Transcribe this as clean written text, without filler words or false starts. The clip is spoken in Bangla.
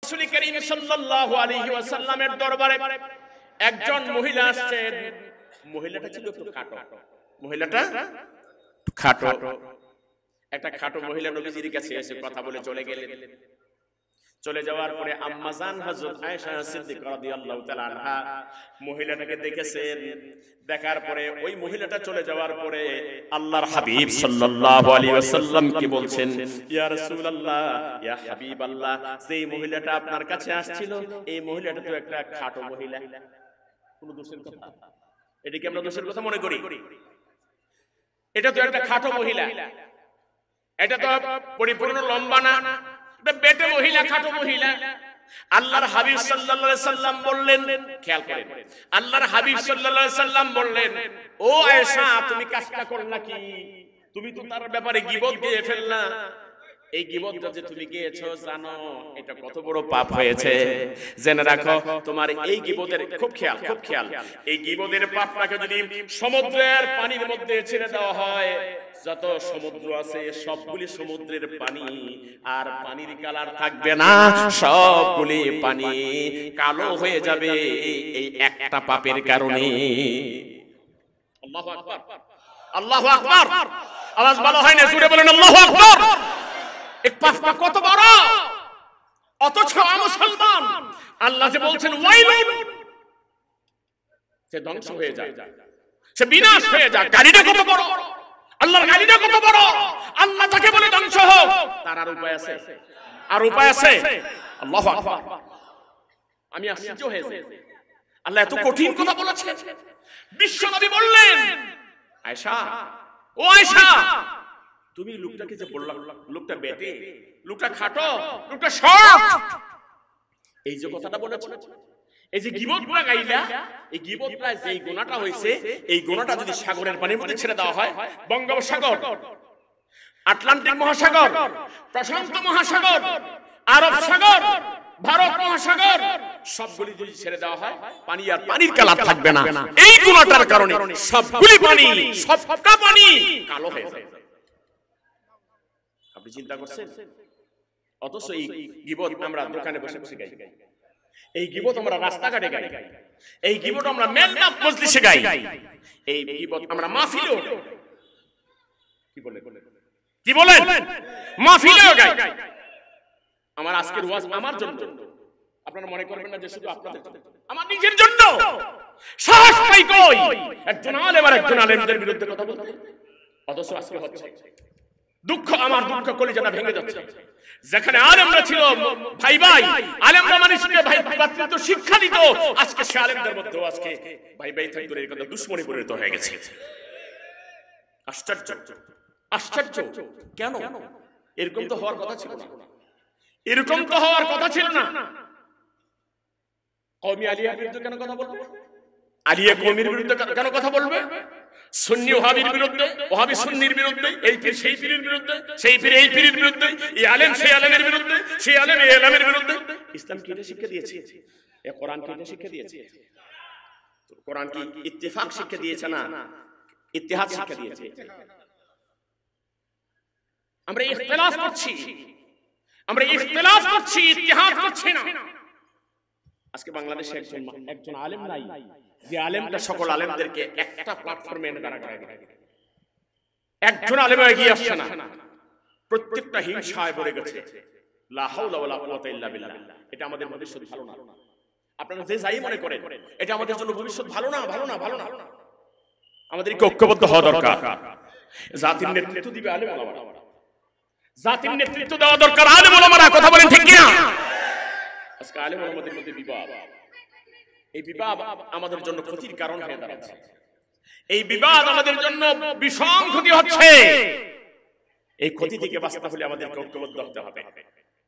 রাসূল করিম সাল্লাল্লাহু আলাইহি ওয়াসাল্লামের দরবারে একজন মহিলা আসছেন। মহিলাটা ছিল একটু খাটো, মহিলাটা খাটো, একটা খাটো মহিলা নবীজির কাছে এসে কথা বলে চলে গেলেন। চলে যাওয়ার পরে আম্মা জান হযরত আয়েশা সিদ্দিকা রাদিয়াল্লাহু তাআলা আনহা মহিলাটাকে দেখেছেন। দেখার পরে ওই মহিলাটা চলে যাওয়ার পরে আল্লাহর হাবিব সাল্লাল্লাহু আলাইহি ওয়াসাল্লাম কি বলছেন, ইয়া রাসূলুল্লাহ, ইয়া হাবিবাল্লাহ, সেই মহিলাটা আপনার কাছে আসছিল, এই মহিলাটা তো একটা খাটো মহিলা। কোন দোষের কথা? এটা কি আমরা দোষের কথা মনে করি? এটা তো একটা খাটো মহিলা, এটা তো পরিপূর্ণ লম্বা না, এটা বেটে মহিলা, খাটো মহিলা। আল্লাহর হাবিব সাল্লাল্লাহু আলাইহি সাল্লাম বললেন, খেয়াল করেন, আল্লাহর হাবিব সাল্লাল্লাহু আলাইহি সাল্লাম বললেন, ও আয়েশা, তুমি কাজটা করলা কি? তুমি তো তার ব্যাপারে গীবত গিয়ে ফেললা। এই গীবতটা যে তুমি গিয়েছো, জানো এটা কত বড় পাপ হয়েছে? জেনে রাখো, তোমার এই গীবতের খুব খেয়াল, খুব খেয়াল, এই গীবতের পাপটাকে যদি সমুদ্রের পানির মধ্যে ছেড়ে দেওয়া হয়, যত সমুদ্র আছে সবগুলি সমুদ্রের পানি, আর পানির কালার থাকবে না, সবগুলি পানি কালো হয়ে যাবে এই একটা পাপের কারণে। আল্লাহু আকবার, আল্লাহু আকবার। আওয়াজ ভালো হয় না, জোরে বলেন আল্লাহু আকবার। এক পাপটা কত বড়, অথচ মুসলমান আল্লাহ যে বলছেন ওয়াইলুন, সে ধ্বংস হয়ে যায়, সে বিনাশ হয়ে যায়। গাড়িটা কত বড়, আল্লাহর গাড়িটা কত বড়, আল্লাহ যাকে বলে ধ্বংস হোক, তার আর উপায় আছে? আর উপায় আছে? আল্লাহু আকবার। আমি আশ্চর্য হয়েছি, আল্লাহ এত কঠিন কথা বলেছে। বিশ্ব নবী বললেন, আয়েশা, ও আয়েশা, তুমি লোকটাকে যে বললা, লোকটা বেটে, লোকটা খাটো, লোকটা শর্ট, এই যে কথাটা বলেছো, এই যে গীবতটা গাইলা, এই গীবতটা যেই গুনাহটা হইছে, এই গুনাহটা যদি সাগরের পানির মধ্যে ছেড়ে দেওয়া হয়, বঙ্গোপসাগর, আটলান্টিক মহাসাগর, প্রশান্ত মহাসাগর, আরব সাগর, ভারত মহাসাগর, সবগুলি যদি ছেড়ে দেওয়া হয়, পানি আর পানির কালার থাকবে না। এই গুনাহটার কারণে সবগুলি পানি, সবটা পানি কালো হয়ে যাবে। আপনি চিন্তা করছেন? অথচ এই গীবত আমরা দোকানে বসে বসে গাই, এই গীবত আমরা রাস্তাঘাটে গাই, এই গীবত আমরা মেলনাত মজলিসে গাই, এই গীবত আমরা মাহফিলে, কি বলেন, কি বলেন, মাহফিলেও গাই। আমার আজকের ওয়াজ আমার জন্য, আপনারা মনে করবেন না যে শুধু আপনাদের জন্য, আমার নিজের জন্য। সাহস পাই কই একজন আলেম আর একজন আলেমদের বিরুদ্ধে কথা বলতে? অথচ আজকে হচ্ছে। দুঃখ, আমার দুঃখ কলিজাটা ভেঙে যাচ্ছে। যেখানে আলেমরা ছিল ভাই ভাই, আলেমরা মানুষকে ভাই ভ্রাতৃত্ব শিক্ষা দিত, আজকে সে আলেমদের মধ্যেও আজকে ভাই ভাই থাকতে এর কথা দুশ্মনী পরিণত হয়ে গেছে। আশ্চর্য, আশ্চর্য। কেন? এরকম তো হওয়ার কথা ছিল না, এরকম তো হওয়ার কথা ছিল না। কওমি আলিয়ার বিরুদ্ধে কেন কথা বলবে? আলিয়া কওমির বিরুদ্ধে কেন কথা বলবে? সুন্নি ওহাবির বিরুদ্ধে, ওহাবি সুন্নির বিরুদ্ধে, এই পীর সেই পীরের বিরুদ্ধে, সেই পীর এই পীরের বিরুদ্ধে, এই আলেম সেই আলেমের বিরুদ্ধে, সেই আলেম এই আলেমের বিরুদ্ধে। ইসলাম কি এটা শিক্ষা দিয়েছে? এ কোরআন কি এটা শিক্ষা দিয়েছে? কোরআন কি ইত্তেফাক শিক্ষা দিয়েছে না ইত্তেহাদ শিক্ষা দিয়েছে? আমরা ইখতিলাফ করছি, আমরা ইখতিলাফ করছি, ইত্তেহাদ করছি না। আজকে বাংলাদেশে একজন আলেম নাই যে আলেমটা সকল আলেমদেরকে একটা প্ল্যাটফর্মে এনে দাঁড়া করায়। একজন আলেম এগিয়ে আসছে না, প্রত্যেকটা হিংসায় ভরে গেছে। লা হাওলা ওয়ালা কুওয়াতা ইল্লা বিল্লাহ। এটা আমাদের ভবিষ্যৎ ভালো না। আপনারা যে যাই মনে করেন, এটা আমাদের জন্য ভবিষ্যৎ ভালো না, ভালো না, ভালো না। আমাদেরকে ঐক্যবদ্ধ হওয়া দরকার। জাতির নেতৃত্ব দিবে আলেম ওলামারা, জাতির নেতৃত্ব দেওয়া দরকার আলেম ওলামারা। কথা বলেন ঠিক কিনা? আজকে আলেম ওলামাদের মধ্যে বিবাদ, এই বিবাদ আমাদের জন্য ক্ষতির কারণ হয়ে দাঁড়াচ্ছে। এই বিবাদ আমাদের জন্য বিষম ক্ষতি হচ্ছে। এই ক্ষতি থেকে বাঁচতে হলে আমাদেরকে ঐক্যবদ্ধ হতে হবে।